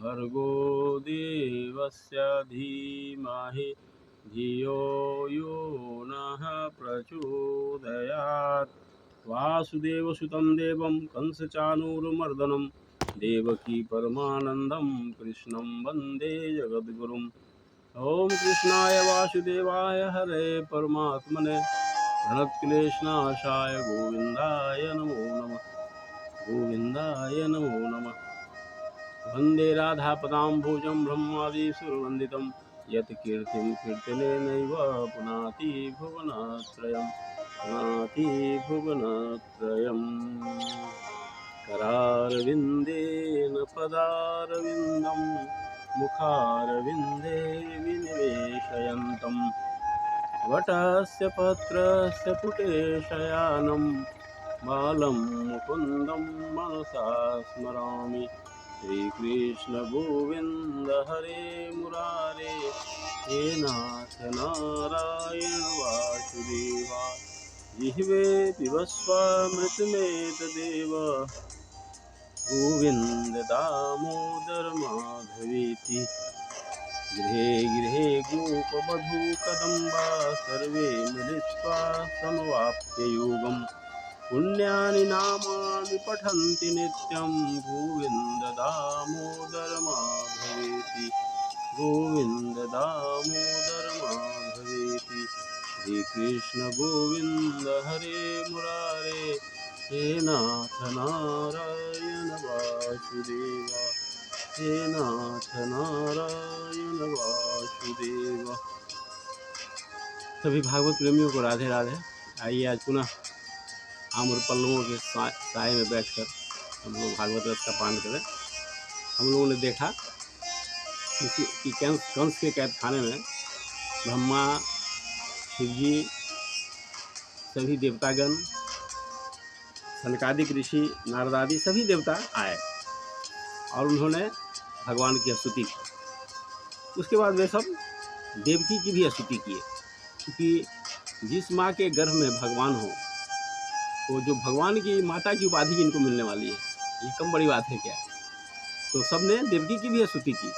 भर्गो देवस्य धीमहि धियो यो नः प्रचोदयात्। वासुदेवसुतं देवं कंसचाणूरमर्दनं देवकी परमानन्दं कृष्णं वन्दे जगद्गुरुम्। ओम कृष्णाय वासुदेवाय हरे परमात्मने प्रणतक्लेशनाशाय गोविन्दाय नमो नमः। गोविन्दाय नमो नमः। वन्दे राधापदाम्भोजं ब्रह्मादिसुरवन्दितं यत् कीर्तिं कीर्तनेनैव पुनाति भुवनत्रयम्। पुनाति भुवनत्रयम्। करारविन्देन पदारविन्दं मुखारविन्दे विनिवेशयन्तं वटस्य पत्रस्य पुटे शयानं बालं मुकुन्दं मनसा स्मरामि। श्रीकृष्ण गोविन्द हरे मुरारे हे नाथ नारायण वासुदेवा। जिह्वे पिबस्वामृतमेतदेव गोविन्द दामोदर माधवेति। गृहे गृहे गोपवधूकदम्बा सर्वे मिलित्वा समवाप्ययोगम्। पुण्यानि नामानि पठन्ति नित्यं गोविन्द दामोदर माधवेति। गोविन्द दामोदर माधवेति। श्रीकृष्ण गोविन्द हरे मुरारे हे नाथ नारायण वासुदेवा। हे नाथ नारायण वासुदेवा। सभी भागवत प्रेमियों को राधे राधे। आइए आज पुनः आम्र पल्लवों के साए में बैठकर हम लोग भागवत रस का पान करें। हम लोगों ने देखा कि कंस के कैद खाने में ब्रह्मा, शिवजी, सभी देवतागण, सनकादिक ऋषि, नारदादि सभी देवता आए और उन्होंने भगवान की स्तुति की। उसके बाद वे सब देवकी की भी स्तुति किए, क्योंकि जिस माँ के गर्भ में भगवान हो तो जो भगवान की माता की उपाधि इनको मिलने वाली है, ये कम बड़ी बात है क्या। तो सबने देवकी की भी स्तुति की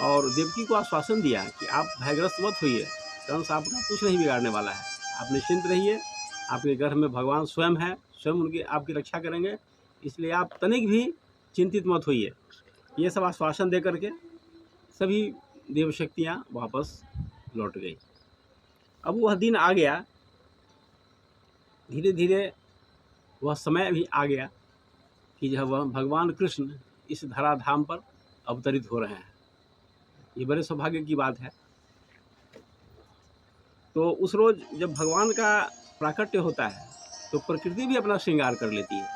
और देवकी को आश्वासन दिया कि आप भयग्रस्त मत होइए, कंस आपका कुछ नहीं बिगाड़ने वाला है, आप निश्चिंत रहिए, आपके गर्भ में भगवान स्वयं है, स्वयं उनकी आपकी रक्षा करेंगे, इसलिए आप तनिक भी चिंतित मत होइए। ये सब आश्वासन दे करके सभी देवशक्तियाँ वापस लौट गई। अब वह दिन आ गया, धीरे धीरे वह समय भी आ गया कि जब वह भगवान कृष्ण इस धराधाम पर अवतरित हो रहे हैं। ये बड़े सौभाग्य की बात है। तो उस रोज़ जब भगवान का प्राकट्य होता है तो प्रकृति भी अपना श्रृंगार कर लेती है,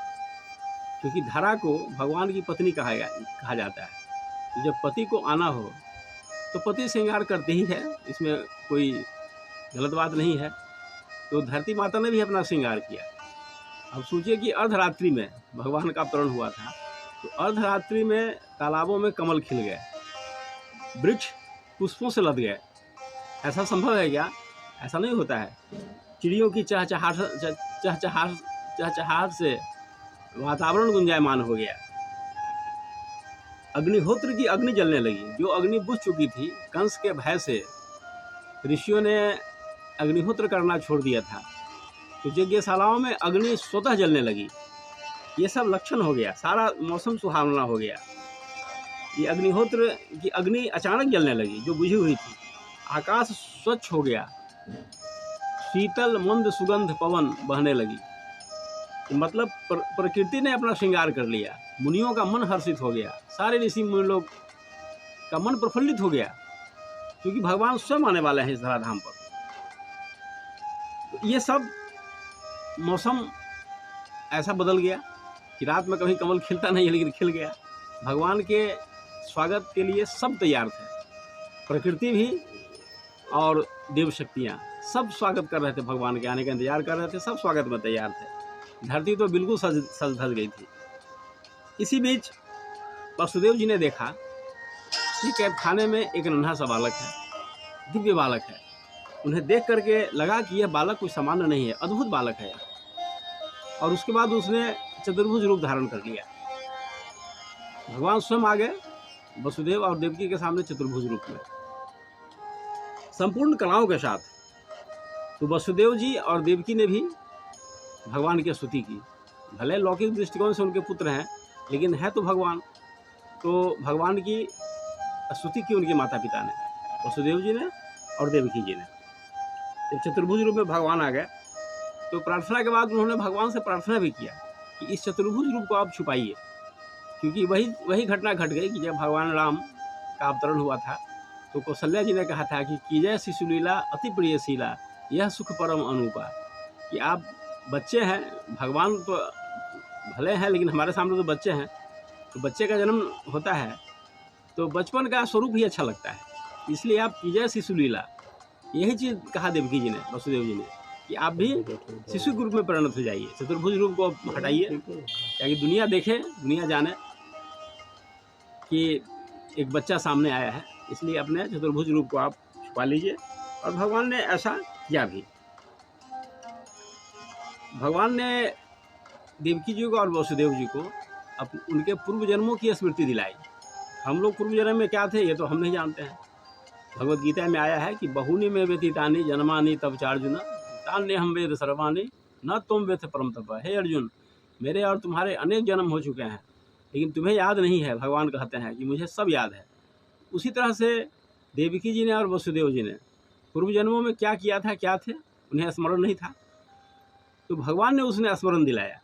क्योंकि धरा को भगवान की पत्नी कहा जाता है। तो जब पति को आना हो तो पति श्रृंगार करते ही है, इसमें कोई गलत बात नहीं है। तो धरती माता ने भी अपना श्रृंगार किया। अब सोचिए कि अर्धरात्रि में भगवान का अवतरण हुआ था, तो अर्धरात्रि में तालाबों में कमल खिल गए, वृक्ष पुष्पों से लद गए। ऐसा संभव है क्या? ऐसा नहीं होता है। चिड़ियों की चहचहाट से वातावरण गुंजायमान हो गया। अग्निहोत्र की अग्नि जलने लगी, जो अग्नि बुझ चुकी थी। कंस के भय से ऋषियों ने अग्निहोत्र करना छोड़ दिया था, तो यज्ञशालाओं में अग्नि स्वतः जलने लगी। ये सब लक्षण हो गया, सारा मौसम सुहावना हो गया। ये अग्निहोत्र की अग्नि अचानक जलने लगी, जो बुझी हुई थी। आकाश स्वच्छ हो गया, शीतल मंद सुगंध पवन बहने लगी। मतलब प्रकृति ने अपना श्रृंगार कर लिया। मुनियों का मन हर्षित हो गया, सारे ऋषि मुनि लोग का मन प्रफुल्लित हो गया, क्योंकि भगवान स्वयं आने वाले हैं इस धराधाम पर। तो ये सब मौसम ऐसा बदल गया कि रात में कभी कमल खिलता नहीं है, लेकिन खिल गया। भगवान के स्वागत के लिए सब तैयार थे, प्रकृति भी और देव शक्तियाँ सब स्वागत कर रहे थे, भगवान के आने का इंतजार कर रहे थे, सब स्वागत में तैयार थे। धरती तो बिल्कुल सज धज गई थी। इसी बीच वसुदेव जी ने देखा कि कैद खाने में एक नन्हा सा बालक है, दिव्य बालक है। उन्हें देख करके लगा कि यह बालक कोई सामान्य नहीं है, अद्भुत बालक है। और उसके बाद उसने चतुर्भुज रूप धारण कर लिया। भगवान स्वयं आ गए वसुदेव और देवकी के सामने चतुर्भुज रूप में, संपूर्ण कलाओं के साथ। तो वसुदेव जी और देवकी ने भी भगवान की स्तुति की। भले लौकिक दृष्टिकोण से उनके पुत्र हैं, लेकिन है तो भगवान। तो भगवान की स्तुति की उनके माता पिता ने, वसुदेव जी ने और देवकी जी ने। जब चतुर्भुज रूप में भगवान आ गए तो प्रार्थना के बाद उन्होंने भगवान से प्रार्थना भी किया कि इस चतुर्भुज रूप को आप छुपाइए, क्योंकि वही घटना घट गई कि जब भगवान राम का अवतरण हुआ था तो कौशल्या जी ने कहा था कि कीजय शिशुलीला अति प्रियशीला, यह सुख परम अनूपा। कि आप बच्चे हैं, भगवान तो भले हैं लेकिन हमारे सामने तो बच्चे हैं। तो बच्चे का जन्म होता है तो बचपन का स्वरूप ही अच्छा लगता है, इसलिए आप कीजय शिशुलीला, यही चीज़ कहा देवकी जी ने, वसुदेव जी ने, कि आप भी शिशु के रूप में परिणत हो जाइए, चतुर्भुज रूप को हटाइए, ताकि दुनिया देखे, दुनिया जाने कि एक बच्चा सामने आया है। इसलिए अपने चतुर्भुज रूप को आप छुपा लीजिए। और भगवान ने ऐसा किया भी। भगवान ने देवकी जी को और वसुदेव जी को उनके पूर्व जन्मों की स्मृति दिलाई। हम लोग पूर्व जन्म में क्या थे ये तो हम नहीं जानते हैं। भगवद गीता में आया है कि बहुनी में व्यतीतानि जन्मानि तब चार्जुन तान्य हम वेद सर्वाणि न तुम वेद परम तप। हे अर्जुन, मेरे और तुम्हारे अनेक जन्म हो चुके हैं, लेकिन तुम्हें याद नहीं है। भगवान कहते हैं कि मुझे सब याद है। उसी तरह से देवकी जी ने और वसुदेव जी ने पूर्व जन्मों में क्या किया था, क्या थे, उन्हें स्मरण नहीं था। तो भगवान ने उसने स्मरण दिलाया।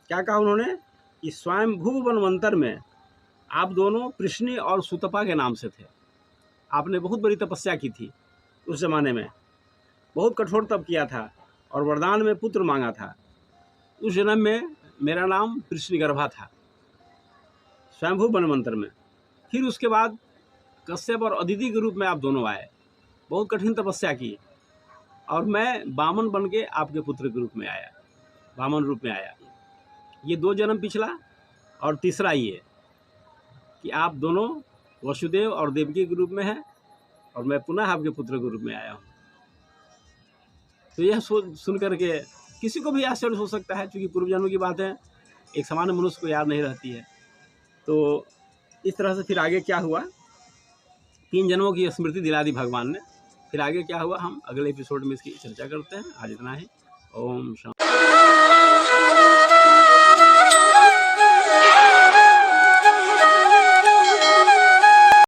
क्या कहा उन्होंने कि स्वयंभू वनवंतर में आप दोनों कृष्णी और सुतपा के नाम से थे। आपने बहुत बड़ी तपस्या की थी उस ज़माने में, बहुत कठोर तप किया था और वरदान में पुत्र मांगा था। उस जन्म में मेरा नाम कृष्णगर्भा था, स्वयंभू वनवंतर में। फिर उसके बाद कश्यप और अदिति के रूप में आप दोनों आए, बहुत कठिन तपस्या की, और मैं वामन बन के आपके पुत्र के रूप में आया, वामन रूप में आया। ये 2 जन्म पिछला और तीसरा ये कि आप दोनों वसुदेव और देवकी के रूप में हैं और मैं पुनः आपके पुत्र के रूप में आया हूँ। तो यह सुन करके किसी को भी आश्चर्य हो सकता है, क्योंकि पूर्व जन्म की बातें एक सामान्य मनुष्य को याद नहीं रहती है। तो इस तरह से फिर आगे क्या हुआ, 3 जन्मों की स्मृति दिला दी भगवान ने। फिर आगे क्या हुआ हम अगले एपिसोड में इसकी चर्चा करते हैं। आज इतना ही। ओम शांति।